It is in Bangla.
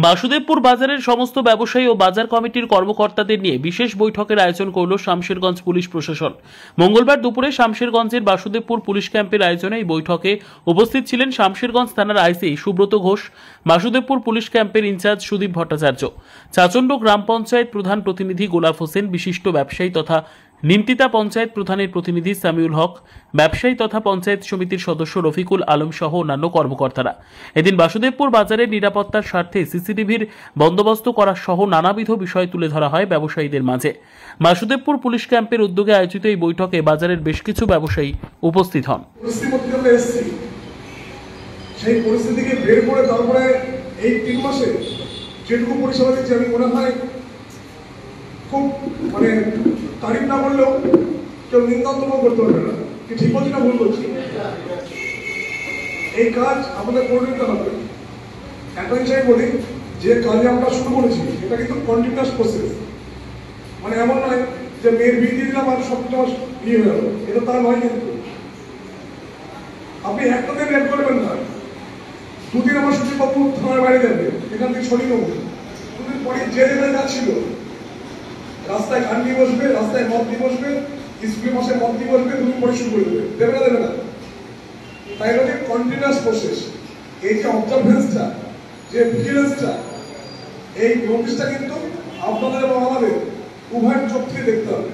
বাসুদেবপুর বাজারের সমস্ত ব্যবসায়ী ও বাজার কমিটির কর্মকর্তাদের নিয়ে বিশেষ বৈঠকের আয়োজন করল শামশেরগঞ্জ পুলিশ প্রশাসন। মঙ্গলবার দুপুরে শামশেরগঞ্জের বাসুদেবপুর পুলিশ ক্যাম্পের আয়োজনে এই বৈঠকে উপস্থিত ছিলেন শামশেরগঞ্জ থানার আইসি সুব্রত ঘোষ, বাসুদেবপুর পুলিশ ক্যাম্পের ইনচার্জ সুদীপ ভট্টাচার্য, চাচণ্ড গ্রাম পঞ্চায়েত প্রধান প্রতিনিধি গোলাপ হোসেন, বিশিষ্ট ব্যবসায়ী তথা নিমতিতা পঞ্চায়েত প্রধানের প্রতিনিধি সামিউল হক, ব্যবসায়ী তথা পঞ্চায়েত সমিতির সদস্য রফিকুল আলম সহ অন্যান্য কর্মকর্তারা। এদিন বাসুদেবপুর বাজারের নিরাপত্তার স্বার্থে সিসিটিভির বন্দোবস্ত করা সহ নানাবিধ বিষয় তুলে ধরা হয় ব্যবসায়ীদের মাঝে। বাসুদেবপুর পুলিশ ক্যাম্পের উদ্যোগে আয়োজিত এই বৈঠকে বাজারের বেশ কিছু ব্যবসায়ী উপস্থিত হন। সেই পরিস্থিতি থেকে বের করে তারপরে এই 3 মাসে যেটুকু পরিষেবা দিচ্ছি আমি মনে হয় খুব তারিফ না করলেও কেউ নিন্দান্তব্য করতে পারবে না। কি ঠিক বলছি না ভুল বলছি? এই কাজ আমাদের করে নিতে হবে। একটা জিনিস বলি, যে কাজে আমরা শুরু করেছি এটা কিন্তু কন্টিনিউয়াস প্রসেস। এমন নয় যে মেয়ের বিয়ে দিয়ে দিলাম আর সব মাস বিয়ে হয়ে গেল, এটা তার নয়। কিন্তু আপনি একটা দিন লেট করবেন না, 2 দিন আমার সুচিবাবু থানার বাইরে যাবে, এখান থেকে ছড়িয়ে নেবো। 2 দিন পরে যে যেখানে যাচ্ছিল রাস্তায় গান নিয়ে বসবে, রাস্তায় মদ দিয়ে বসবে, স্কুলে মাসে মদ দিয়ে বসবে, 2 দিন পরে শুরু করে দেবে। দেবে না? তাই হচ্ছে কন্টিনিউয়াস প্রসেস। এই যে অবজারভেন্সটা, যে ভিজিলেন্সটা, এই নোটিশটা কিন্তু আপনাদের এবং আমাদের উভয়ের চোখ থেকে দেখতে হবে।